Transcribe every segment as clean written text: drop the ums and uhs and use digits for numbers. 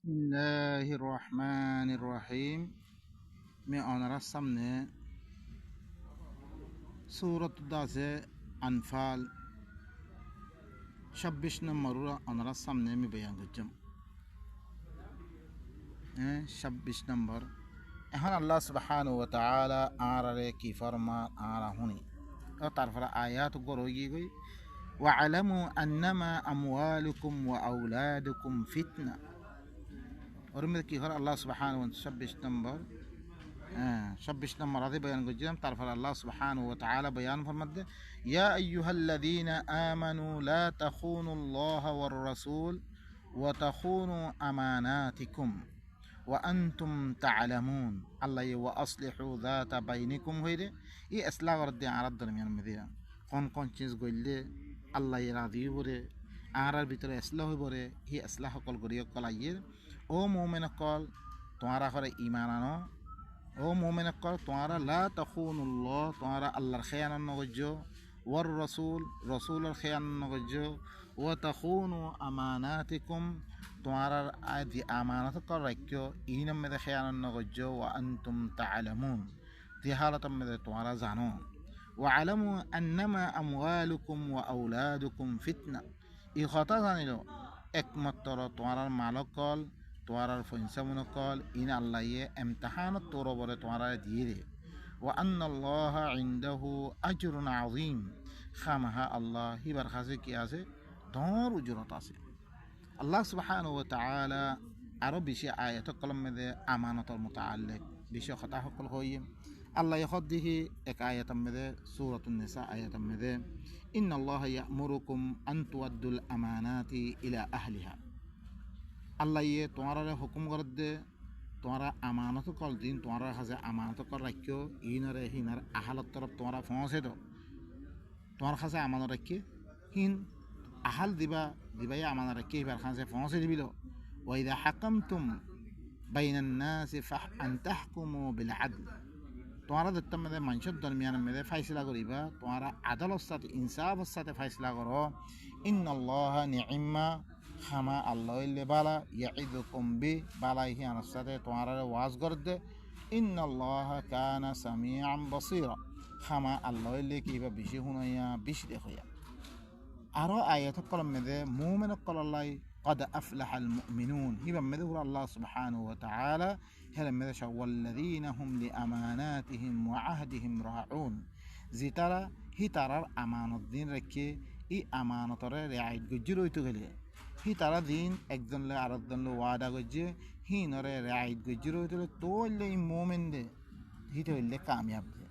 Bismillahir Rahmanir Rahim. Mi onara samne Surat Daze Anfal 26 নম্বর onara samne mi bayan করলাম 26 নম্বর এখন আল্লাহ সুবহানাহু ওয়া তাআলা আরারে কি ফরমান আরা হুনি তো তারপর আয়াত গরোগি গই ওয়া আলামু আন্নামা আমওয়ালুকুম ওয়া আওলাদুকুম ফিতনা ওর মধ্যে কি হর আল্লাহ সুবহানাহু ওয়া 26 নম্বর 26 নম্বর আদি বয়ান করছিলাম তারপর আল্লাহ সুবহানাহু ওয়া তাআলা বয়ান ফরমাতে ইয়া আইয়ুহাল্লাযীনা আমানু লা তাখুনুল্লাহা ওয়ার রাসূল ওয়া তাখুনু আমানাতিকুম ওয়া আনতুম তা'লামুন আল্লাহ ওয়া আসলিহু যাতা বাইনিকুম হইরে ই ইসলাহ করতে আরাদ দরমিয়ান মধ্যে কোন চিজ গইলে আল্লাহ রাজি বরে আরার ভিতরে ইসলাহ হইবরে হি ইসলাহ কল করিয় কলাইয়ের ও মুমিন কল তোমারা করে ঈমান আনো ও মোমেন কর তোমারা লা তাখুনুল্লাহ তোমারা আল্লাহর খেয়ানত নগজ্য ওয়ার রসুলের খেয়ানত নগজ্য ও তাখুনু আমানাতিকুম তোমারা আদি আমানত কর রাখ্য ইনম মেদে খেয়ানত নগজ্য ওয়া আনতুম তা'লামুন তিহালাতম মেদে তোমারা জানো ওয়া আলামু আন্নামা আমওয়ালুকুম ওয়া আওলাদুকুম ফিতনা ই কথা জানিল একমাত্র তোমার মালকল তোমার ফইনসামুনকল ইন আল্লাহে এমতাহানত তোর বরে তোমার দিয়ে দে ও আন্নাল্লাহ ইনদাহু আজরুন আযীম খামাহা আল্লাহ হিবার কাছে কি আছে ধর উজরত আছে আল্লাহ সুবহানাহু ওয়া তাআলা আরো বেশি আয়াত কলম মধ্যে আমানতর মুতাআল্লিক বেশি কথা সকল হইয়ে আল্লাহ ইখদিহি এক আয়াতের মধ্যে সূরাতুন নিসা আয়াতের মধ্যে ইন্নাল্লাহ ইয়া'মুরুকুম আন তুআদ্দুল আমানাতি ইলা আহলিহা আল্লাহ ইয়ে তোমার হুকুম করে দে তোমারা আমানত কল দিন তোমার কাছে আমানত কর রাখিও ইনরে হিনার আহালত তরফ তোমারা পৌঁছে দো তোমার কাছে আমানত রাখি হিন আহাল দিবাই আমানত রাখি এবার কাছে পৌঁছে দিবিল ওয়াইদা হাকামতুম বাইনান নাসি ফাআন তাহকুমু বিল আদল তোমারা দেখতাম মেদে মানুষের দরমিয়ান মেদে ফাইসলা করিবা তোমারা আদালত সাথে ইনসাফের সাথে ফাইসলা করো ইন্নাল্লাহ নি'ম্মা খামা আল্লাহ ইল্লে বালা ইয়াইদুকুম বি বালাই হিয়ানোর সাথে তোমার ওয়াজ করদে ইন্নাল্লাহ কানা সামিআন বাসীরা খামা আল্লাহ ইল্লে কিবা বেশি শুনাইয়া বেশি দেখইয়া আরো আয়াত কলম মেদে মুমিন কল্লাই قد أفلح المؤمنون هي مذكور الله سبحانه وتعالى هل مذش والذين هم لأماناتهم وعهدهم راعون زي ترى هي ترى أمانة الدين ركي إي أمانة رعاية ججرو يتغلي هي ترى دين أجدن لا أردن له وعدا جج هي نرى رعاية ججرو يتغلي تول المؤمن ده هي تولي كامياب ده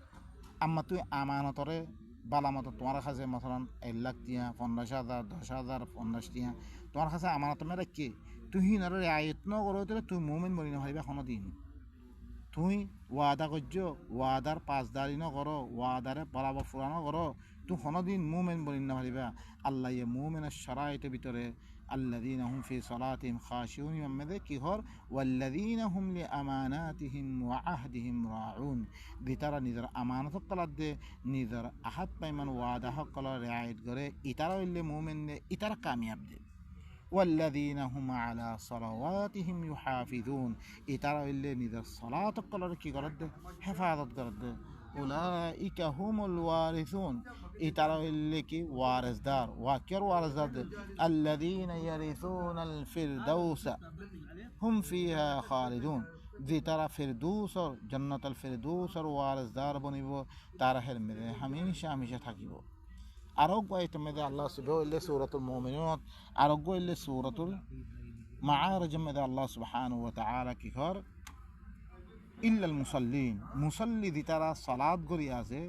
أما تو أمانة বালা মতো তোমার কাছে মতলান 1 লাখ টিয়া 15,000 10,000 50 টিয়া তোমার কাছে আমানত মে রাখি তুই নরে আয়াত ন করো তুই মুমিন বলি না হইবা কোনদিন তুই ওয়াদা করছ ওয়াদার পাঁচদারি ন করো ওয়াদারে বরাবর ফুরানো করো তুই কোনদিন মুমিন বলি না হইবা আল্লাহ ইয়ে মুমিনের শরাইতের ভিতরে الذين هم في صلاتهم خاشعون يمده কি হর والذين هم لأماناتهم وعهدهم راعون বিতারা নিজের আমানত কলাদে নিজের আহাত পাইমান ওয়াদা হকল রিয়ায়ত করে ইতারা হইলে মুমিন ইতারা কামিয়াব দে والذين هم على صلواتهم يحافظون ইতারা হইলে নিজের সালাত কলর কি করদ হেফাজত করদ أولئك هم الوارثون إترى اللي كي وارثدار واكر وارثدار الذين يرثون الفردوس هم فيها خالدون ذي ترى فردوس جنة الفردوس وارثدار بنيبو تارهر مده هميشة هميشة থাকিবো আরোগ্য আয়াত মধ্যে আল্লাহ সুবহানাহু ওয়া তাআলা সূরাতুল মুমিনুন আরোগ্য ইল্লে সূরাতুল মাআরিজ মধ্যে আল্লাহ সুবহানাহু ওয়া তাআলা কি কর ইল্লাল মুসাল্লিন মুসাল্লি দিতারা সালাত গড়ি আছে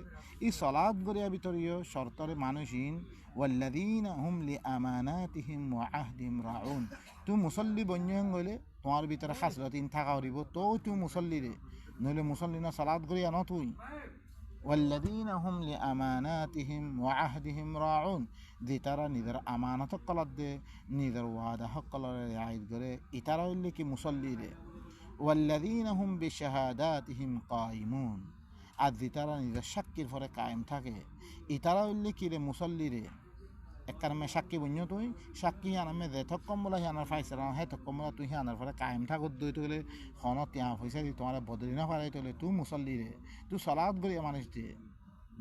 এই সালাত গড়িয়া ভিতরিও শর্তরে মানুষিন ওয়াল্লাযীনা হুম লিআমানাতিহিম ওয়া আহদিহিম রাউন তুই মুসাল্লি বন্যং গলে তোমার ভিতরে খাসলতিন থাকা হইব তো তুই মুসাল্লি রে নইলে মুসাল্লি না সালাত গড়িয়া ন তুই ওয়াল্লাযীনা হুম লিআমানাতিহিম ওয়া আহদিহিম রাউন দিতারা নিদের আমানত কলাদ দে নিদের ওয়াদা হক কলরে রিয়ায়ত করে ইতারা হইলে কি মুসাল্লি রে والذين هم بشهاداتهم قائمون আদি তারা নিজের সাক্ষীর পরে কায়েম থাকে ইতারা হইলে কি রে মুসল্লি রে এককারমে সাক্ষী বন্য তুই সাক্ষী আনামে যে থক্কম বলে হিয়ানার ফাইসার হে থক্কম বলে তুই হিয়ানার ফলে কায়েম থাকত দই তুলে খন তিয়া পয়সা দি তোমার বদলি না পারাই তোলে তুই মুসল্লি রে তুই সলাদ করিয়া মানুষ দিয়ে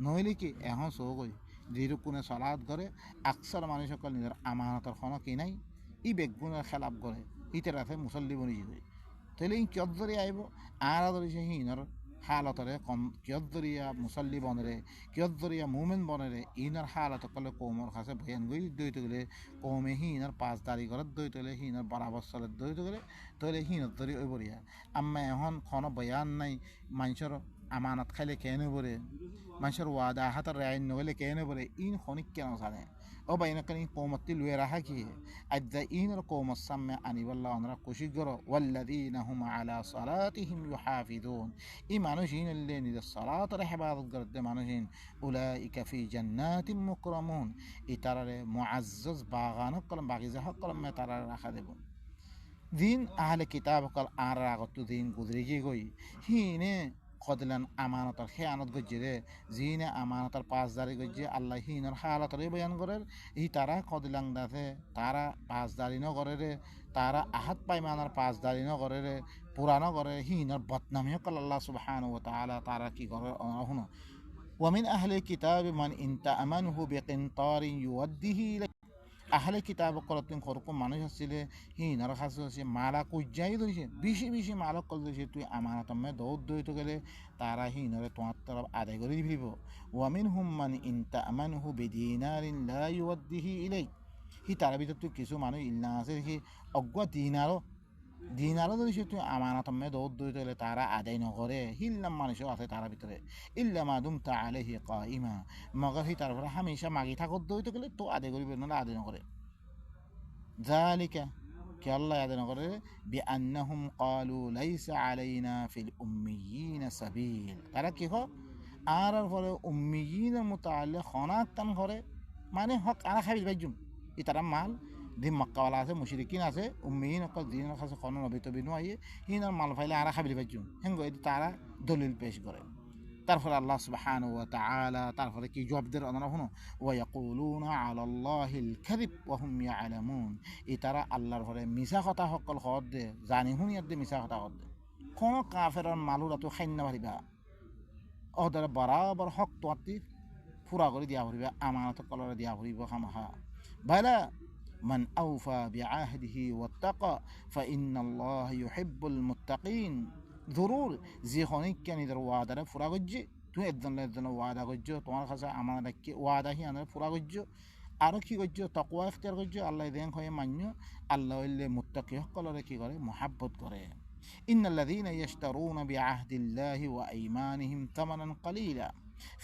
নইলে কি এখন চৌ কই যিটো কোনে সলাদ করে আকসার মানুষ সকল নিজের আমানতর খন কি নাই ই বেগুনের খেলাপ করে ইতের আছে মুসল্লি বনি যাবে তাহলে ই কিয়ত ধরে আইব আর ধরিছে হিনর হালতরে কম কিয়ত ধরিয়া মুসল্লি বনরে কিয়ত ধরিয়া মুমেন বনরে ইনার হালত কলে কৌমর কাছে ভয়ান গই দইতে গেলে কৌমে হিনার 5 তারিখ ঘরত দইতে গেলে হিনার 12 বছরের দইতে গেলে তাহলে হিনত ধরি ওই বরিয়া আম্মা এখন খন বয়ান নাই মানুষের আমানত খাইলে কেন বরে মানুষের ওয়াদা হাতের রায় নগলে কেন বরে ইন খনিক কেন জানে ও বাইনাকানি কৌমতি লুয়ে রাখা কি আজ্জা ইনর কৌমত সামনে আনিবাল্লাহ আমরা খুশি করো ওয়াল্লাযীনা হুম আলা সালাতিহিম ইউহাফিজুন ই মানুষ ইনল্লে নিজের সালাতের হেফাজত করতে মানুষ উলাইকা ফি জান্নাতিম মুকরামুন ই তারারে মুআজ্জাজ বাগান কলম বাগিজা কলম মে তারা রাখা দেব দিন আহলে কিতাব কল আর আগত দিন গুজরে গই হিনে কদলান আমানতর খেয়ানত গজ্জে জিনে আমানতর 5 দারি গজ্জে আল্লাহ হিনর হালাতরে বয়ান করের ই তারা কদলাং দাসে তারা 5 দারি ন করে রে তারা আহাত পাইমানার 5 দারি ন করে রে পুরানো করে হিনর বদনামিও কল আল্লাহ সুবহানাহু ওয়া তাআলা তারা কি করে অহনো ওয়ামিন আহলে কিতাব মান ইনতা আমানহু বিকিনতারিন ইউদ্দিহি আহলে কিতাব করতেন খরকম মানুষ আসছিলে হিনার কাছে আছে মালা কুজাই ধরেছে বেশি বেশি মালা কল ধরেছে তুই আমানত মে দৌড় দৌড়তে গেলে তারা হিনরে তোমার তরফ আদায় করে দিবিব ওয়ামিন হুম মান ইনতা আমানহু বিদিনারিন লা ইউদ্দিহি ইলাই হি তার ভিতর তুই কিছু মানুষ ইল্লা আছে দেখি অজ্ঞ দিনারও ধরেছে তুই আমানত মে দৌড় দৌড়তে গেলে তারা আদায় নকরে হিল্লাম মানুষও আছে তার ভিতরে ইল্লা মাদুম তা আলাইহি কাইমা মগর হি তারপরে হামেশা মাগি থাকত দৌড়তে গেলে তো আদায় করিবে না আদায় নকরে ذلك كالله يعدنا قرر بأنهم قالوا ليس علينا في الأميين سبيل ترى كيف آرر فر أميين المتعلق خانات تن خره মানে হক আনা খাবি বাইজুম ই তারা মাল দি মক্কাওয়ালা আছে মুশরিকিন আছে উম্মিয়িন অকল দিনের কাছে কোনো নবী তবি নয় হিনার মাল ফাইলে আনা খাবি বাইজুম হেঙ্গো এটি তারা দলিল পেশ করে তারপরে আল্লাহ সুবহানাহু ওয়া তাআলা তারপরে কি জবাব দেন আপনারা শুনো ওয়া ইয়াকুলুনা আলাল্লাহিল কাযিব ওয়া হুম ইয়ালামুন ই তারা আল্লাহর ঘরে মিছা কথা সকল হদ দে জানি শুনিয়ার দে মিছা কথা হদ দে কোন কাফেরর মালুরা তো খাইন না পারিবা ওদের বরাবর হক তোয়াতি পুরা করে দিয়া পারিবা আমানত কলরে দিয়া পারিবা খামাহা বালা মান আউফা বিআহদিহি ওয়াত্তাকা ফাইন্নাল্লাহা ইউহিব্বুল মুত্তাকিন জরুর যে খনিক নিজের ওয়াদারে ফুরা গজ্জে তুমি একজন ওয়াদা গজ্জ তোমার কাছে আমার কি ওয়াদা হি আনার ফুরা গজ্জ আরও কি গজ্জ তকওয়া ইখতিয়ার গজ্জ আল্লাহ দেন হয়ে মান্য আল্লাহ ইল্লে মুত্তাকি সকলরে কি করে মহাব্বত করে ইন্নাল্লাযীনা ইয়াশতারুনা বিআহদিল্লাহি ওয়া আইমানিহিম তামানান কালীলা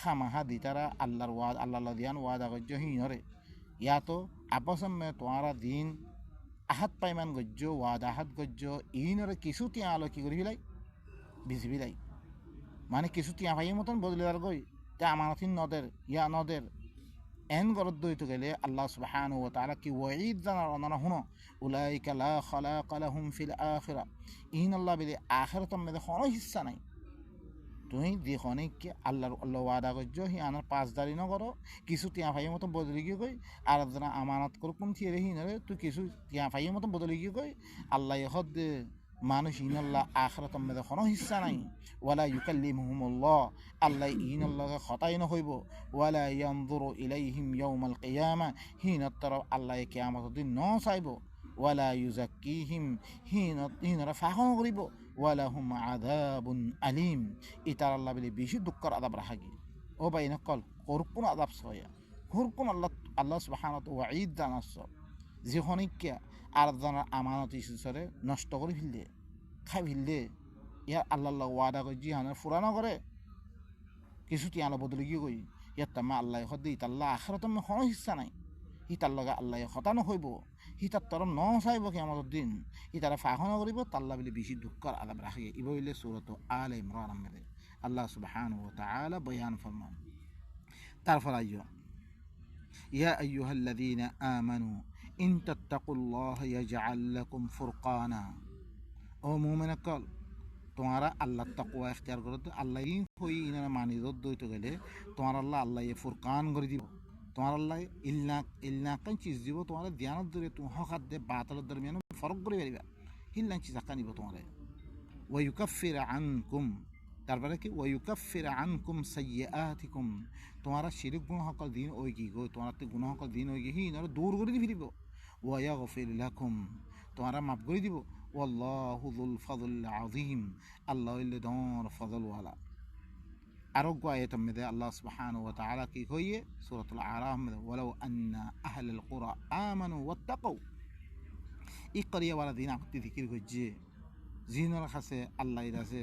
খামাহা দিতারা আল্লাহর ওয়াদ আল্লাহ দিয়ান ওয়াদা গজ্জ হিনরে ইয়া তো আপসম মে তোমারা দিন আহাত পাইমান গজ্জ ওয়াদা আহাত গজ্জ ইনরে কিছু তিয়া আলো কি করি ফেলাই বিজিবিলাই মানে কিছু তিয়া ভাইয়ের মতন বদলে আর গই তা আমানতিন নদের ইয়া নদের এন গরদ দইতে গেলে আল্লাহ সুবহানাহু ওয়া তাআলা কি ওয়াঈদ জানার অনারা হুনো উলাইকা লা খালাকা লাহুম ফিল আখিরা ইন আল্লাহ বিলে আখিরাত মে কোনো হিস্সা নাই তুমি যে খনিক আল্লাহ ওয়াদা করছ হি আনার 5 দারি ন করো কিছু তিয়া ভাইয়ের মতন বদলে গিয়ে গই আর যারা আমানত করো কোন থিয়ে রেহি নরে তুই কিছু তিয়া ভাইয়ের মতন বদলে গিয়ে গই আল্লাহ হদ মানুষ ইনাল্লাহ আখিরাত মে কোনো হিস্সা নাই ওয়ালা ইউকাল্লিমুহুমুল্লাহ আল্লাহ ইনাল্লাহকে খতাই নহইব ওয়ালা ইয়ানজুরু ইলাইহিম ইয়াউমাল কিয়ামা হিনাত তরফ আল্লাহ কিয়ামতের দিন ন চাইব ওয়ালা ইউজাক্কিহিম হিনারা ফাহন করিব ওয়ালা হুম আযাবুন আলিম ইতার আল্লাহ বলে বেশি দুঃখর আযাব রাখাগি ও ভাই নকল কোরকুন আযাব সয়া কোরকুন আল্লাহ সুবহানাহু ওয়া ঈদ জানাস যে খনিকা আর জানার আমানত ইসরে নষ্ট করে ফেললে খাই ফেললে ইয়ার আল্লাহ ওয়াদা করে জিহানের ফুরানো করে কিছু তিয়ালো বদলে গিয়ে গই ইয়ার তামা আল্লাহ হদ ইতাল্লাহ আখিরাত মে কোনো হিস্সা নাই হিতার লগে আল্লাহ হতানো হইব হিতার তরম ন চাইব কিয়ামতের দিন ই তারা ফাহন করিব তাল্লা বলে বেশি দুঃখর আলাপ রাখে ইব হইলে সূরাত আলে ইমরান মধ্যে আল্লাহ সুবহানাহু ওয়া তাআলা বয়ান ফরমান তারপর আইয়ো ইয়া আইয়ুহাল্লাযীনা আমানু ইন তাত্তাকুল্লাহা ইয়াজআল লাকুম ফুরকানা ও মুমিন কল তোমারা আল্লাহ তাকওয়া ইখতিয়ার করো তো আল্লাহ হই ইনারা মানি দইতে গেলে তোমার আল্লাহ এ ফুরকান করে দিব তোমার আল্লাহ ইল্লাকান চিজ দিব তোমার ধ্যানত ধরে তুমি হকাত দে বাতালের দরমিয়ান ফরক করে পারিবা হিল্লান চিজ আঁকা নিব তোমার ওয়ুকাফির আনকুম তারপরে কি ওয়ুকাফির আনকুম সাইয়্যাতিকুম তোমার শিরিক গুণ সকল দিন ওই কি গো তোমার গুণ সকল দিন ওই কি হিন দূর করে দিব ওয়াগফির লাকুম তোমার মাফ করে দিব ওয়াল্লাহু যুল ফাদল আযীম আল্লাহ হইলে দর ফজল ওয়ালা আরো আয়াতের মধ্যে আল্লাহ সুবহানাহু ওয়া তাআলা কি কইয়ে সূরাতুল আরাফ মধ্যে ওয়ালাউ আন্না আহলাল কুরা আমানু ওয়াত্তাকাউ ই করিয়া ওয়ালা দিন আপনি জিকির করছে জিনের কাছে আল্লাহ আছে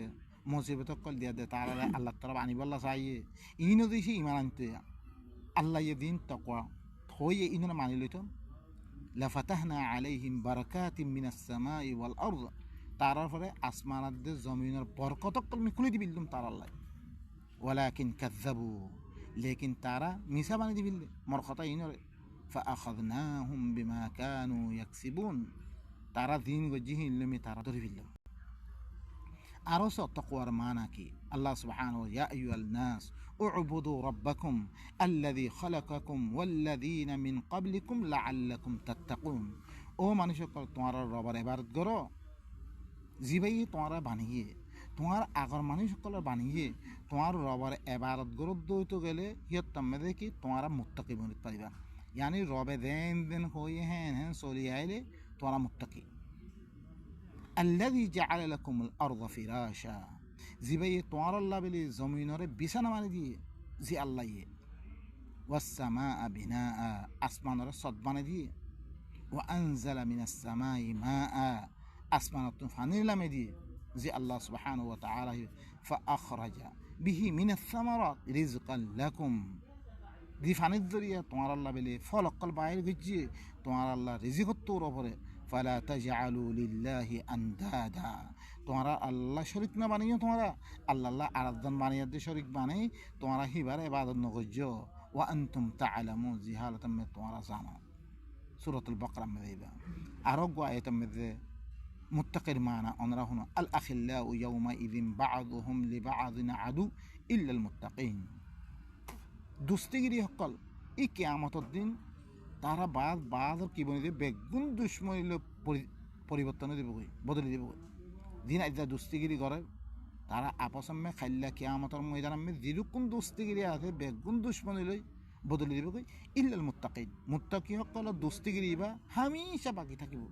মুসিবত কল দিয়া দে তারা আল্লাহ তরফ আনিবাল্লা চাইয়ে ইনো দিছে ইমান আনতে আল্লাহ দিন তাকওয়া হইয়ে ইনো মানি লইত লাফাতাহনা আলাইহিম বারাকাতিম মিনাস সামাই ওয়াল আরদ তারার পরে আসমানাত দে জমিনের বরকত কল মি খুলে দিবিলুম তার আল্লাহ ওয়ালাকিন কাযাবু লেকিন তারা মিছা বানি দিবিল মোর কথা ইনরে ফাআখাযনাহুম বিমা কানু ইয়াকসিবুন তারা দিন গজিহিলমি তারা ধরে ফেলল আরো তাকওয়ার মানা কি আল্লাহ সুবহানাহু ইয়া আইয়ুহাল নাস উ'বুদু রাব্বাকুম আল্লাযী খালাকাকুম ওয়াল্লাযীনা মিন ক্বাবলিকুম লাআল্লাকুম তাত্তাকুন ও মানুষ সকল তোমার রবের ইবাদত করো জিবাই তোমারা বানিয়ে তোমার আগর মানুষ সকলের বানিয়ে তোমার রবের ইবাদত করতে গেলে হিয়ত মধ্যে কি তোমারা মুত্তাকি বনিত পারিবা यानी रबे देन दिन होए हैं सोली आइले तोरा मुत्तकी الذي جعل لكم الارض فراشا زبي طوار الله بلي زمينره بيسنا مان دي زي الله يه والسماء بناء اسمان صد بان دي وانزل من السماء ماء اسمان طوفان لمدي زي الله سبحانه وتعالى فاخرج به من الثمرات رزقا لكم দি ফানির জরিয়া তোমার আল্লাহ বেলে ফল অকল বাইরে গিয়ে তোমার আল্লাহ রিজিকত্বর ওপরে ফালা তাজআলু লিল্লাহি আনদাদা তোমরা আল্লাহ শরীক না বানিয়ে তোমরা আল্লাহ আরাধন বানিয়ে দিয়ে শরীক বানাই তোমরা হিবার ইবাদত নগজ্য ওয়া আনতুম তাআলামুন জিহালাতাম তোমরা জানো সূরাতুল বাকরা মধ্যে আরো আয়াতের মধ্যে মুত্তাকির মানা আমরা হনো আল আখিল্লাউ ইয়াউমা ইযিন বা'দুহুম লিবা'দিন আদু ইল্লা আল মুত্তাকিন দুস্তিগিরি সকল এই কিয়ামতের দিন তারা বাদ কি বলে দেবে বেগুন দুশ্মনীল পরিবর্তন দেব বদলে দেব দিন আজ দুস্তিগিরি করে তারা আপসামে খাইলা কিয়ামতের ময়দানে যেরকম দুস্তিগিরি আছে বেগুন দুশ্মনীল বদলে দেব ইল্লাল মুত্তাকিন মুত্তাকি সকল দুস্তিগিরি বা হামেশা বাকি থাকিব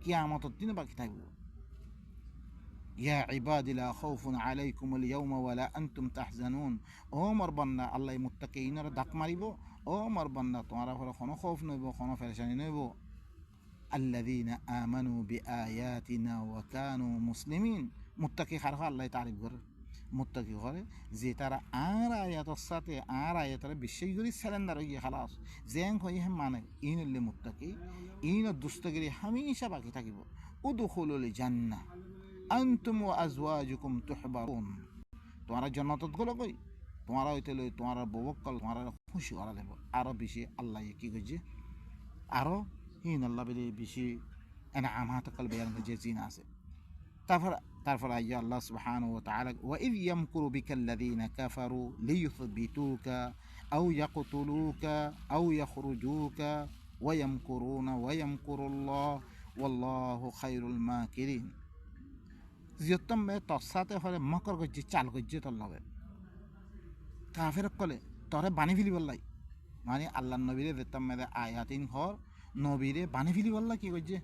কিয়ামতের দিন বাকি থাকিব يا عبادي لا خوف عليكم اليوم ولا أنتم تحزنون عمر بنا الله متقين دق ماريبو عمر بنا تمہارا خونو خوف نيبو خونو فرشاني نيبو الذين آمنوا بآياتنا وكانوا مسلمين متقي خرخ الله تعالى بقر متقي غره زي ترى آيات الصلاة آيات بالشيء يريد سلندر يجي خلاص زين كوي هم معنى إن اللي متقي إن الدستقري هميشة باقي تكيبو ادخلوا الجنة أنتم وأزواجكم تحبرون তোমারা জান্নাতত গলো কই তোমারা হইতেলে তোমারা ববকল তোমারা খুশি করা দেব আরো বেশি আল্লাহ কি কইছে আরো হিন আল্লাহ বলে বেশি এনামাত কলবে যে জিন আছে তারপর আইয়া আল্লাহ সুবহানাহু ওয়া তাআলা ওয়া ইয ইয়ামকুরু বিকাল্লাযীনা কাফারু লিয়ুথবিতুকা আও ইয়াকতুলুকা আও ইয়াখরুজুকা ওয়া ইয়ামকুরুনা ওয়া ইয়ামকুরুল্লাহ ওয়াল্লাহু খায়রুল মাকিরিন জিয়তম মে তসাতে হরে মকর গজ্জি চাল গজ্জি তোর লগে কাফের কলে তরে বানি ফিলি বললাই মানে আল্লাহ নবীরে যেতাম মেদে আয়াতিন হর নবীরে বানি ফিলি বললা কি গজ্জি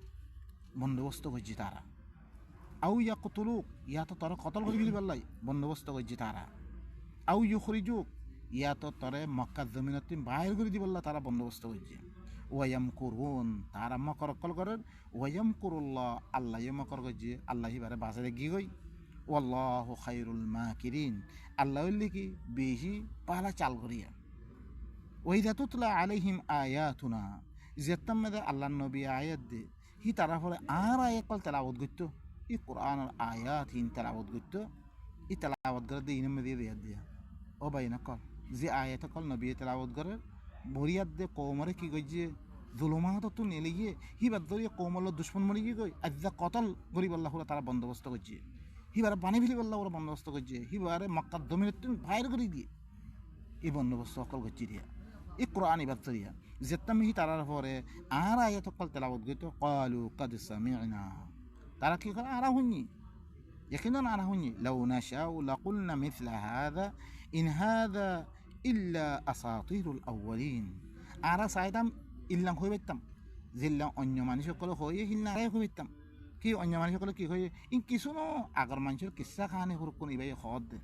বন্দোবস্ত গজ্জি তারা আউ ইয়া কতলুক ইয়া তো তরে কতল করে ফিলি বললাই বন্দোবস্ত গজ্জি তারা আউ ইউখরিজুক ইয়া তো তরে মক্কার জমিনত বাইর করে দি বললা তারা বন্দোবস্ত গজ্জি ওয়াম করুন তারা মকর কল করেন ওয়াম করুল্লাহ আল্লাহ মকর গজ্জি আল্লাহ বারে বাজারে গিয়ে গই ওয়াল্লাহু খায়রুল মাকিরিন আল্লাহ কি বেশি পালা চাল করিয়া ওইদা তুতলা আলাইহিম আয়াতুনা যেতাম মেদে আল্লাহ নবী আয়াত দে হি তারা ফলে আর আয়াত কল তেলাওয়াত করতো ই কোরআনের আয়াত হিন তেলাওয়াত করতো ই তেলাওয়াত করে দিয়ে ইনমে দিয়ে দিয়া ও বাইনা কল যে আয়াত কল নবী তেলাওয়াত করে বরিয়াত দে কৌমরে কি গইছে জুলুমাত তো নেলে গিয়ে হিবার ধরিয়ে কৌমল্ল দুশ্মন মরি গিয়ে গই আজ্জা কতল গরিব আল্লাহ তারা বন্দোবস্ত করছে হিবারে পানি ফেলি বললা ওরা বন্দোবস্ত করছে হিবারে মক্কার দমিনের বাইর করে দিয়ে এই বন্দোবস্ত সকল করছি দিয়া ই কোরআন ইবাদতরিয়া যেতাম হি তারার পরে আর আয়াত কল তেলাওয়াত গইতো ক্বালু কাদ সামি'না তারা কি করে আরা হুনি يكنون على هني لو نشاء لقلنا مثل هذا إن هذا إلا أساطير الأولين أرى سايدام إلا هو بيتم زلا أنيو مانيشو كله هو يهلنا رأيه هو بيتم كي أنيو مانيشو كله كي هو إن كيسونو أجر مانشر كيسا خاني هركون يبي خاد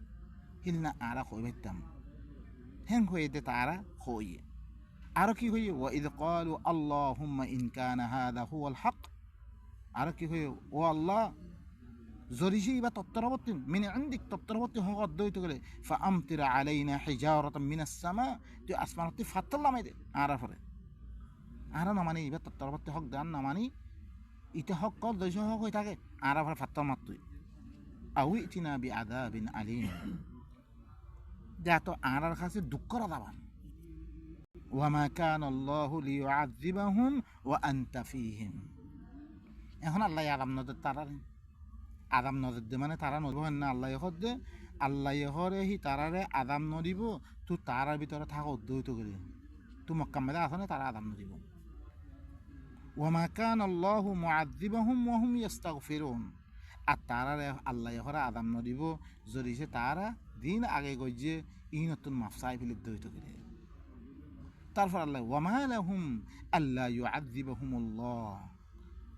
هلنا أرى هو بيتم هن هو يدت أرى هو أرى كي هو وإذ قالوا اللهم إن كان هذا هو الحق أرى كي هو والله زوريجي يبقى تطربطن من عندك تطربطن هو قدويته قال فأمطر علينا حجارة من السماء دي أسمانتي فات الله ما يدي عارف رأي عارف نماني يبقى تطربطن حق دان نماني يتحق قد دجا هو يتاقي عارف رأي فات الله أو ائتنا بعذاب أليم داتو عارف خاصة دكرة طبعا وما كان الله ليعذبهم وأنت فيهم هنا الله يعلم نضد ترى আদাম নজর দে মানে তারা নদীব না আল্লাহ হদ দে আল্লাহ হরে হি তারারে আদাম নদীব তু তারার ভিতরে থাকা উদ্যোগিত করি তু মক্কা মেদা আসো না তারা আদাম নদীব ওমা কান আল্লাহু মুআযযিবাহুম ওয়া হুম ইস্তাগফিরুন আর তারারে আল্লাহ হরে আদাম নদীব যদি সে তারা দিন আগে গইয়ে ই নতুন মাফসাই ফিল উদ্যোগিত করি তারপর আল্লাহ ওয়ামা লাহুম আল্লা ইউআযযিবাহুমুল্লাহ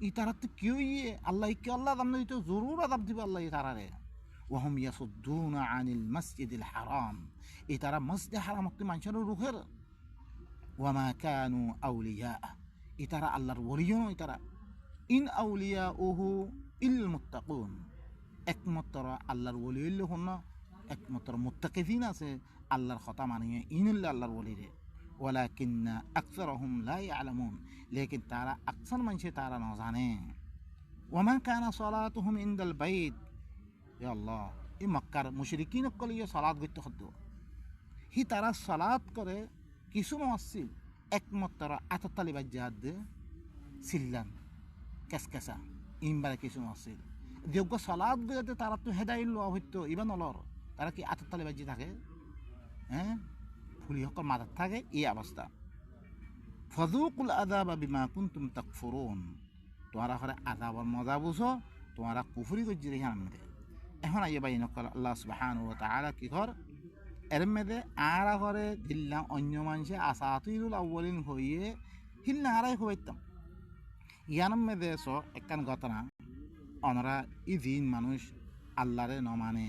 ইতারাত কিউ ইয়ে আল্লাহ কি আল্লাহ আদাম দিতো জরুর আদাব দিব আল্লাহ ইতারারে ওয়াহুম ইয়াসুদ্দুনা আনিল মাসজিদিল হারাম ইতারা মসজিদে হারাম অক্তি মানুষের রুখের ওয়ামা কানু আউলিয়া ইতারা আল্লাহর ওলিও ইতারা ইন আউলিয়া ওহু ইল মুত্তাকুন একমাত্র আল্লাহর ওলি হইল হন একমাত্র মুত্তাকিফিন আছে আল্লাহর কথা মানিয়ে ইনুল্লাহ আল্লাহর ওলিরে ولكن أكثرهم لا يعلمون لكن ترى أكثر من شيء ترى نزانين وما كان صلاتهم عند البيت يا الله إيه مكر مشركين كل يوم صلاة قلت خدوا هي ترى صلاة كره كيسو موصل একমত তারা আততালিবা জাদ সিল্লান কেসকেসা ইমবারে কিছু আছিল যোগ্য সালাদ গতে তারা তো হেদাইল লওয়া হইতো ইবা নলর তারা কি আততালিবা জি থাকে হ্যাঁ ফুলি হকর মাথার থাকে এই অবস্থা ফাযুকুল আযাবা বিমা কুনতুম তাকফুরুন তোমরা করে আযাবর মজা বুঝো তোমরা কুফরি করছি রে আমাদের এখন আইয়া বাইন কল আল্লাহ সুবহানাহু ওয়া তাআলা কি কর এর মধ্যে আরা করে দিল্লা অন্য মানুষে আসাতিরুল আউয়ালিন হইয়ে হিল্লা আরাই হইতাম ইয়ানম মধ্যে সো একখান ঘটনা অনরা ইদিন মানুষ আল্লাহরে ন মানে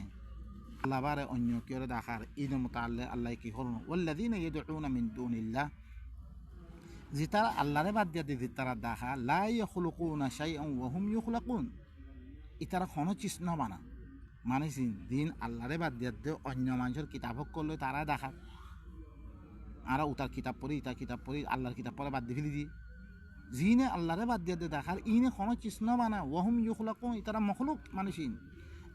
আল্লাহ বারে অন্য কেউ দেখার ঈদ মোতাল্লে আল্লাহ কি হল ওয়াল্লাযীনা ইয়াদউনা মিন দুনিল্লাহ যে তারা আল্লাহরে বাদ দিয়ে দিতে তারা দেখা লা ইয়াখলুকুনা শাইআন ওয়া হুম ইখলাকুন ইতারা কোনো চিজ না বানা মানে দিন আল্লাহরে বাদ দিয়ে অন্য মানুষের কিতাব করলে তারা দেখা আর উতার কিতাব পড়ি ইতার কিতাব পড়ি আল্লাহর কিতাব পড়ে বাদ দিয়ে ফেলি দি জিনে আল্লাহরে বাদ দিয়ে দেখার ইনে কোনো চিজ না বানা ওয়া হুম ইখলাকুন ইতারা মখলুক মানুষিন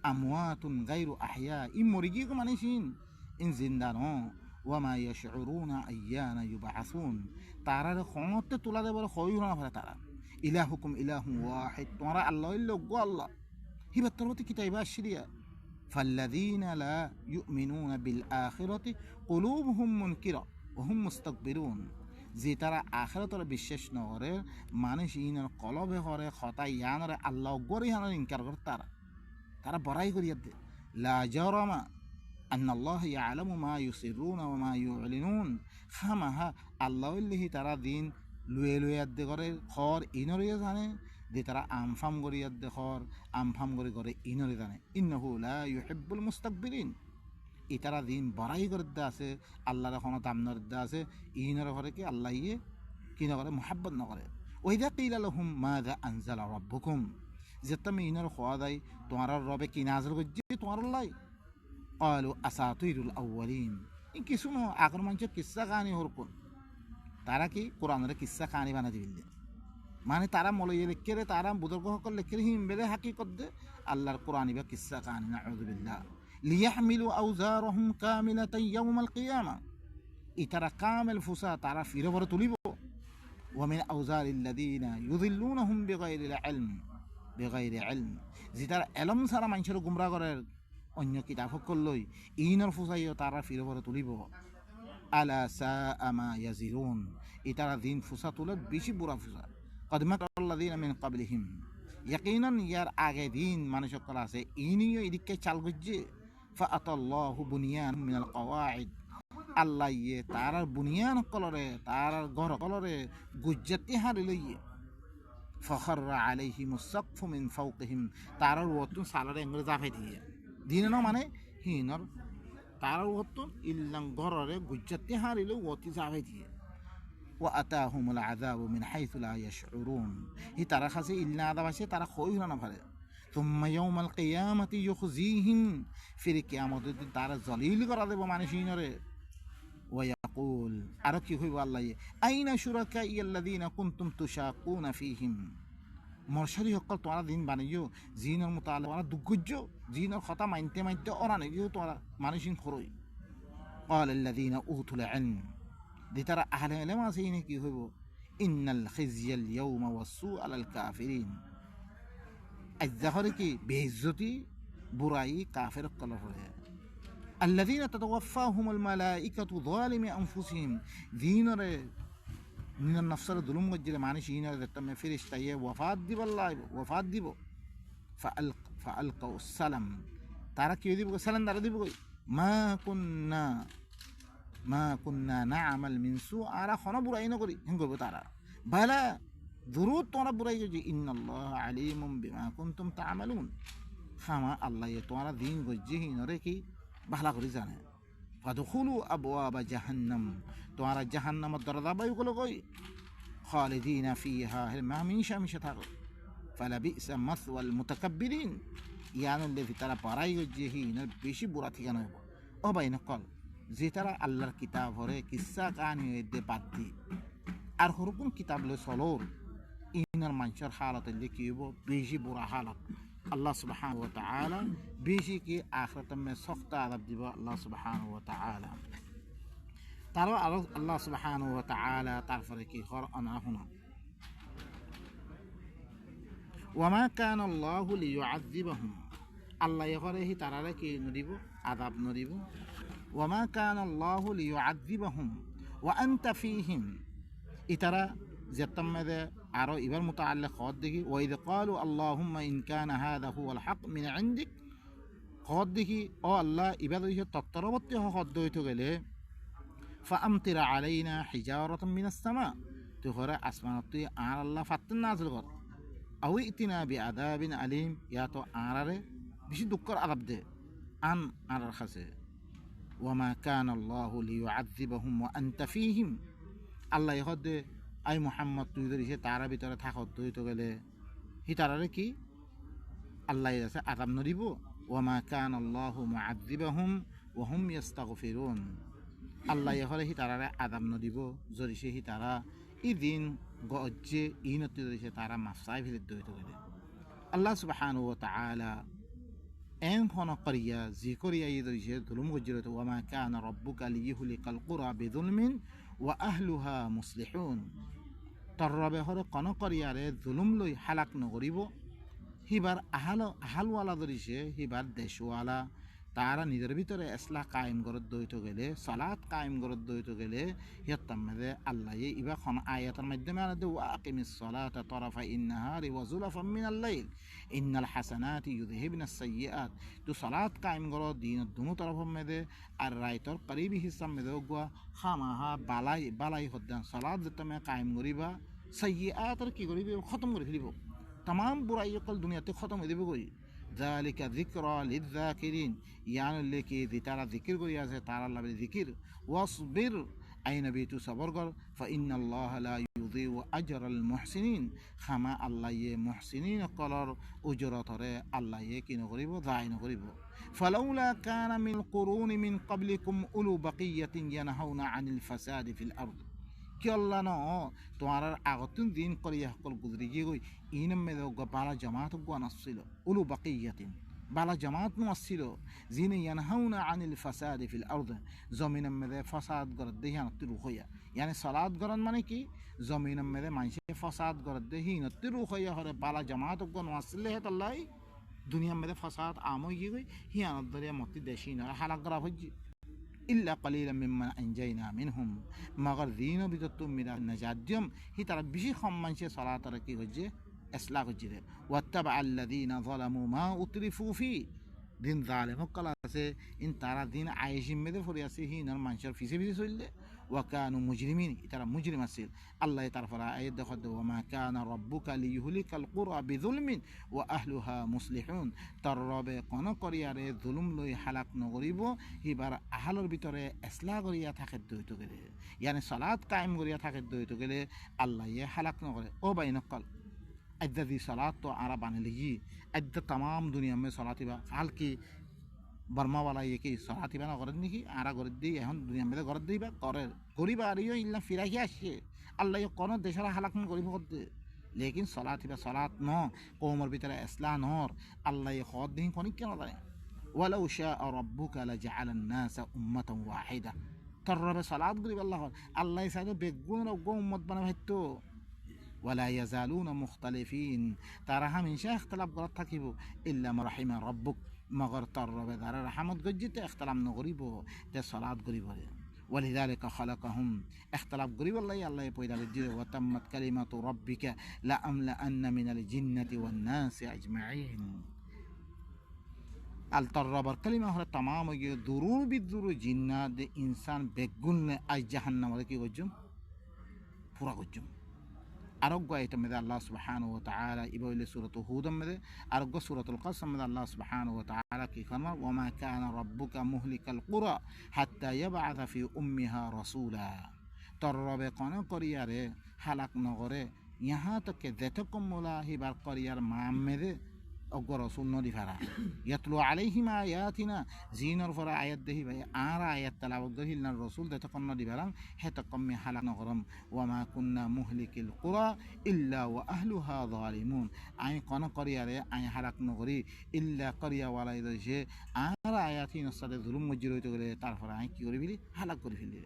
আমওয়াতুন গায়রু আহইয়া ই মরিগি কো মানিসিন ইন জিন্দা ন ওয়া মা ইয়াশউরুনা আইয়ানা ইউবআসুন তারার খনতে তোলা দেবার হইও না পারে তারা ইলাহুকুম ইলাহুন ওয়াহিদ তোমরা আল্লাহ ইল্লা গো আল্লাহ হিবা তরবতি কিতাবা আশরিয়া ফাল্লাযীনা লা ইউমিনুনা বিল আখিরাতি কুলুবুহুম মুনকিরা ওয়া হুম মুস্তাকবিরুন যে তারা আখিরাতরে বিশ্বাস ন করে মানুষ ইনার কলবে করে খতা ইয়ানরে আল্লাহ গরি হানার ইনকার করে তারা বড়াই করিয়া দে লা জারামা আন্নাল্লাহ ইয়ালামু মা ইউসিরুনা ওয়া মা ইউলিনুন খামাহা আল্লাহ ইল্লাহি তারা দিন লুয়ে লুয়ে দে করে খর ইনরে জানে যে তারা আমফাম করিয়া দে খর আমফাম করে ইনরে জানে ইন্নাহু লা ইউহিব্বুল মুস্তাকবিরিন ই তারা দিন বড়াই করে দে আছে আল্লাহর কোনো দাম নর দে আছে ইনরে করে কি আল্লাহ ইয়ে কি না করে মুহাব্বত না করে ওয়াইদা কিলা লাহুম মাযা আনজালা রাব্বুকুম যেটা আমি ইনার খোয়া দেয় তোমার রবে কি নাজর করছি তোমার লাই قالوا أساطير الأولين إن كيسونو آخر منشأ কিসা কাহিনী হরকুন তারা কি কোরআনের কিসা কাহিনী বানা দিবিলে মানে তারা মলইয়ে লিখে রে তারা বুজুর্গ সকল লিখে হিম বেলে হাকিকত দে আল্লাহর কোরআনী বা কিসা কাহিনী নাউযু বিল্লাহ লিয়াহমিলু আওজারহুম কামিলাতান ইয়াউমাল কিয়ামা ইতারা কামিল ফুসা তারা ফিরে ভরে তুলিব ওয়া মিন আওজারিল্লাযীনা ইউযিল্লুনাহুম বিগাইরিল ইলম বেগাইরে ইলম যে তারা এলম সারা মানুষের গুমরা করে অন্য কিতাব করলই ইনর ফুসাইও তারা ফিরে পরে তুলিব আলা সাআ মা ইয়াজিরুন, ইতারা দিন ফুসা তুলে বেশি বুড়া ফুসা। কদ মাকারাল্লাযিনা মিন ক্বাবলিহিম, ইয়াকিনান ইয়ার আগে দিন মানুষ সকল আছে ইনিও এদিকে চাল গজ্জে। ফাআতাল্লাহু বুনিয়ান মিনাল কওয়াইদ, আল্লাহ ইয়ে তার বুনিয়ান কলরে তার ঘর কলরে গুজ্জাতি হারি লইয়ে। ফখররা আলাইহিমুস সাকফু মিন ফাওকিহিম, তার ওতন সালারে এঙ্গরে জাফাই দিয়ে দিন না মানে হিনর তার ওতন ইল্লাং ঘররে গুজ্জাতি হারিলে ওতি জাফাই দিয়ে। ওয়া আতাহুমুল আযাবু মিন হাইসু লা ইয়াশউরুন, হি তারা কাছে ইল্লা আযাব আছে তারা কই না পারে। থুম্মা ইয়াউমাল কিয়ামাতি ইউখজিহিম, ফির কিয়ামতের দিন তারা জলিল করা দেব মানুষ হিনরে। ওয়াকুল, আরো কি হইব আল্লাহ, আইনা শুরাকাইয়াল্লাযীনা কুনতুম তুশাকুনা ফীহিম, মরশারি সকল তোমরা দিন বানিও জিনের মোতালে ওরা দুঃগুজ্জ জিনের কথা মানতে মানতে ওরা নাকি তোমরা মানুষিন খরই। ক্বালাল্লাযীনা উতুল ইলম, দি তারা আহলে ইলম আছে ইনি কি হইব, ইন্নাল খিজিয়াল ইয়াউমা ওয়াসু আলাল কাফিরিন, আজ্জাহরে কি বেইজ্জতি বুরাই কাফের কল হয়ে। الذين تتوفاهم الملائكة ظالمي أنفسهم، دينره من النفس الظلم وجل معنی شینر دتم فرشتہ وفات دی والله وفات دیب فألقوا السلام، تارا کی دیب سلام دار دیب ما كنا نعمل من سوء، آرا خنا برائی نکری ہنگو تارا بلا ضرور تمہارا برائی جو ان اللہ علیم بما كنتم تعملون، خما اللہ یہ تمہارا دین گجی ہی نرے کی ভালো করে জানে। ফাদখুলু আবওয়াবা জাহান্নাম, তোমরা জাহান্নামের দরজা বাইগুলো কই খালিদিনা ফিহা, হামেশা হামেশা থাকো। ফালাবিসা মাসওয়াল মুতাকাব্বিরিন, ইয়ানুল্লাহ তারা পারাই গজ্জে হি না বেশি বুড়া ঠিকানা হইব। ও বাইনা কল যে তারা আল্লাহর কিতাব হরে কিসা কাহিনী দে বাদ দি আর হরকুন কিতাব লে চলোর ইনার মানুষের হালত কি হইব বেশি বুড়া হালত। अल्लाह सुब्हानहु व तआला बेशी की आखिरत में सख्त अज़ाब दिबा अल्लाह सुब्हानहु व तआला। तारो अल्लाह सुब्हानहु व तआला तारफरे की खर अना हुना वमा कान अल्लाहु लियुअज़्ज़िबहुम, अल्लाह यखरे ही तारारे की नदिबो अज़ाब नदिबो। वमा कान अल्लाहु लियुअज़्ज़िबहुम व अंत फीहिम, इतरा जतम्मदे आरो इबर मुताल्लिक खौद देखी वइद क़ालू अल्लाहुम्मा इन कान हाज़ा हुवल हक़ मिन इंदिक, खौद देखी ओ अल्लाह इबाद तत्तरबत्ती खौद दोइतो गेले फाअमतिर अलैना हिजारतम मिनस समा, तो खरा आसमानत आर अल्लाह फात्तन नाजिल कर, अव इतिना बिअज़ाबिन अलीम, या तो आरारे बेशी दुक्कर अज़ाब दे आन आरार खासे। वमा कान अल्लाहु लियुअज़्ज़िबहुम व अंत फीहिम, अल्लाह यखद আই মোহাম্মদ তুই যদি সে তারা ভিতরে থাকত তুই তো গেলে হি তারারে কি আল্লাহ আছে আযাব নদিব। ওয়ামা কান আল্লাহু মুআয্যিবাহুম ওয়া হুম ইস্তাগফিরুন, আল্লাহ হলে হি তারারে আযাব নদিব যদি সে হি তারা ই দিন গজ্জে ইনতি যদি সে তারা মাফসাই ফিরে দই তো গেলে। আল্লাহ সুবহানাহু ওয়া তাআলা এন খন করিয়া জি করিয়া ই যদি সে জুলুম গজ্জে তো ওয়ামা কান রাব্বুকা লিয়ুহলিকাল কুরা বিযুলমিন ওয়া আহলুহা মুসলিহুন, তোর রবে হরে কন করিয়ারে জুলুম লই হালাক নকরিব, হিবার আহালওয়ালা ধরিছে হিবার দেশওয়ালা তারা নিজের ভিতরে ইসলাহ কায়েম করত দইতো গেলে সালাত কায়েম করত দইতো গেলে হিয়ার মধ্যে আল্লাহ ইবা খন আয়াতের মাধ্যমে আনতে ওয়া আকিমিস সালাতা তরফা ইন্নাহারি ওয়া যুলাফাম মিনাল লাইল ইন্নাল হাসানাতি ইউযহিবনাস সাইয়্যাত, তো সালাত কায়েম করত দিনের দুনো তরফের মধ্যে আর রাইতর করিবি হিসাব মধ্যে গোয়া খামাহা বালাই বালাই হদ্দান সালাত যেতমে কায়েম করিবা সাইয়্যাত কি করিবি খতম করে ফেলিব, तमाम बुराई कल दुनियाते खत्म हो देबे कोई। जालिका जिक्रा लिज़ाकिरिन, यानी लेके तारा जिक्र करी আছে तारा लाबे जिक्र। वासबिर आई नबी तू सबर कर फ़इन्नल्लाह ला युज़ीउ अजरल मुहसिनीन, खामा अल्लाह ये मुहसिनीन कलर उजरत रे अल्लाह ये कि नकरिब जाय नकरिब। फलौला कान मिन कुरून मिन क़ब्लिकुम उलु बक़ियतिन यनहाउना अनिल फसादि फिल अर्द, कि अल्लाह न तुम्हारा আগতুন দিন করিয়া সকল গুজরি গিয়ে গই ইনম মেদে বালা জামাত গোয়ান আসছিল উলু বাকিয়াতিন বালা জামাত নু আসছিল যিনি ইয়ানহাউনা আনিল ফাসাদি ফিল আরদ, জমিনের মেদে ফাসাদ গরদ দেহি আনতি রুখ হইয়া, ইয়ানি সালাত গরন মানে কি জমিনের মেদে মানুষে ফাসাদ গরদ দেহি নতি রুখ হইয়া হরে বালা জামাত গোয়ান আসলে হে আল্লাহ দুনিয়ার মেদে ফাসাদ আমই গিয়ে গই হি আনত দরিয়া মতি দেশি না হালাক গরা হইজি। ইল্লা কালিলাম মিম্মান আনজাইনা মিনহুম, মগর দিনও ভিতর তুমি নাজাত দিয়ম হি তারা বেশি সম্মানসে সালাতার কি হচ্ছে ইসলাহ হচ্ছে রে। ওয়াত্তাবা আল্লাযীনা যালামু মা উতরিফু ফি, দিন জালেম হকল আছে ইন তারা দিন আয়েশিম মেদে ফরি আছে হি নার মানুষের ফিসে ফিসে চললে ওয়াকানু মুজরিমিন, তারা মুজরিম আছিল। আল্লাহ তারপরে আয়াত দেখো ওয়া মা কানা রাব্বুকা লিইহলিকাল কুরা বিযুলমিন ওয়া আহলুহা মুসলিহুন, তার রবে কোন করিয়ারে জুলুম লই হালাক নকরিব হিবার আহালর ভিতরে ইসলাহ করিয়া থাকে দইতো গেলে, ইয়ানি সালাত কায়েম করিয়া থাকে দইতো গেলে আল্লাহ হালাক নকরে। ও বাইনকল अद्दा दी सलात तो आरा बाने लगी, अद्दा तमाम दुनिया में सलाती बा हाल की बर्मा वाला ये कि सलाती बा ना गरद नहीं की आरा गरद दी यहाँ दुनिया में तो गरद दी बा करे गरीब आ रही हो इल्ला फिरा ही आशे अल्लाह ये कौन देशरा हालक में गरीब होते, लेकिन सलाती बा सलात न कोमर भीतर इस्लाम नौर अल्लाह ये खुद दिन कौन क्या होता है। वलौ शाअ रब्बुका लजअल अन्नास उम्मतन वाहिदा, तरब सलात गरीब अल्लाह ये सारे बेगुन और गो उम्मत बना भेटो ولا يزالون مختلفين، তারা হামেশা اختلاف করত থাকিব ইল্লা মা রাহিমা রব্বুক, মগর তর রবে দ্বারা রহমত গজ্জিতে اختلاف নকরিব তে সালাত করিব। ولذلك خلقهم اختلاف করিব আল্লাহ পয়দা দিলে ওয়াতাম্মাত কালিমাতু রাব্বিকা লাআমলাআন্না মিনাল জিন্নাতি ওয়ান নাসি আজমাইন। আল তরবার কালিমা হলো तमाम গিয়ে দুরুর বিদুর জিন্নাত ইনসান বেগুন আজ জাহান্নামে কি গজ্জুম পুরা গজ্জুম। আরোগ্য আয়াত মধ্যে আল্লাহ সুবহানাহু ওয়া তাআলা ইবাইলে সূরাত হুদ মধ্যে আরোগ্য সূরাতুল কসম মধ্যে আল্লাহ সুবহানাহু ওয়া তাআলা কি ফরমান ওয়া মা কানা রাব্বুকা মুহলিকাল কুরা হাত্তা ইয়াবআথা ফি উম্মিহা রাসূলা, তোর রবে কোন করিয়ারে হালাক নগরে ইহা তক যেতকম মোলা হিবার করিয়ার মামেদে অগ্র রসুল নদী ফারা ইয়াতলু আলাইহিম আয়াতিনা জিনর ফরা আয়াত দেহি ভাই আর আয়াত তালাওয়াত দেহিল না রসুল দেতকম নদী ফারাং হেতকম মি হালাক নগরম ওয়া মা কুন্না মুহলিকিল কুরা ইল্লা ওয়া আহলুহা যালিমুন, আই কোন করিয়ারে আই হালাক নগরি ইল্লা করিয়া ওয়ালাই দইছে আর আয়াতি নসাদে জুলুম মজ্জির হইতে গেলে তারপরে আই কি করিবি হালাক করে ফেলি।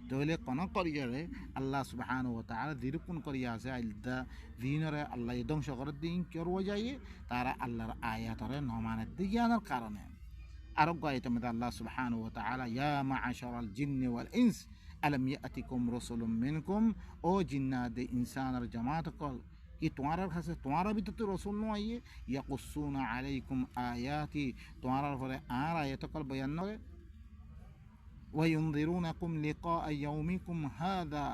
তাহলে কোন করিয়ারে আল্লাহ সুবহানাহু ওয়া তাআলা দিরুকুন করিয়া আছে আইলদা দিনরে আল্লাহ ধ্বংস করে দিন করব যাই তারা আল্লাহর আয়াতরে নমানের দিয়ানোর কারণে। আরোগ্য আয়াত মধ্যে আল্লাহ সুবহানাহু ওয়া তাআলা ইয়া মাআশারাল জিন্নি ওয়াল ইনস আলাম ইয়াতিকুম রাসূলুম মিনকুম, ও জিন্নাত ইনসানের জামাত কল কি তোমার কাছে তোমার ভিতর তো রসুল নয় ইয়াকুসুনা আলাইকুম আয়াতি, তোমার পরে আর আয়াত কল বয়ান নয় وينذرونكم لقاء يومكم هذا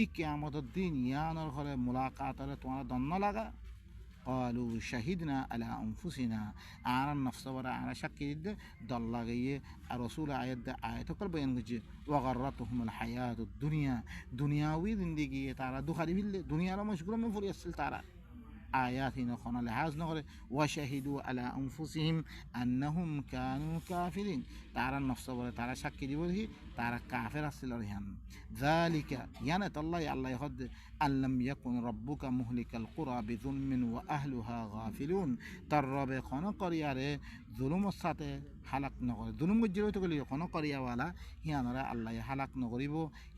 إقامة الدين يانر خلا ملاقات توانا دنا لغا قالوا شهدنا على أنفسنا على النفس ورا على شكيد ضل غيه الرسول آيات قلب ينجي وغرتهم الحياة الدنيا دنياوي زندگی تارا دخلی بيل دنيا را مشغول من فوري السل تارا آياتنا خنا لحاظ نغري وشهدوا على أنفسهم أنهم كانوا كافرين، ترى النفس ولا ترى شك دي وله ترى كافر السلرهم ذلك يعني الله الله يهد أن لم يكن ربك مهلك القرى بظلم وأهلها غافلون، ترى خنا قرية ظلم الساته হালাক নগরে দুনুম গজ্জিরই তো গলি কোনো করিয়া ওয়ালা হিয়ানরা আল্লাহ হালাক নগরিব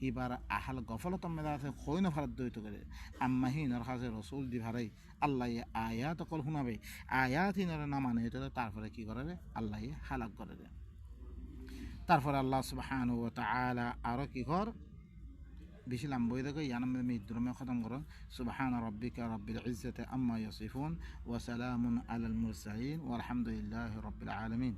এবার আহাল গফলত মেদা আছে খই না ফারাত দইতো করে আম্মা হিনর কাছে রসুল দি ভারাই আল্লাহ আয়াত কল শুনাবে আয়াত হিনর না মানে এটা তারপরে কি করে আল্লাহ হালাক করে দেয়। তারপরে আল্লাহ সুবহানাহু ওয়া তাআলা আরো কি কর বেশি লাম্বই দেখো ইয়ানাম মিদ্রমে খতম করো সুবহান রাব্বিকা রাব্বিল ইজ্জাতি আম্মা ইয়াসিফুন ওয়া সালামুন আলাল মুরসালিন ওয়া আলহামদুলিল্লাহি রাব্বিল আলামিন।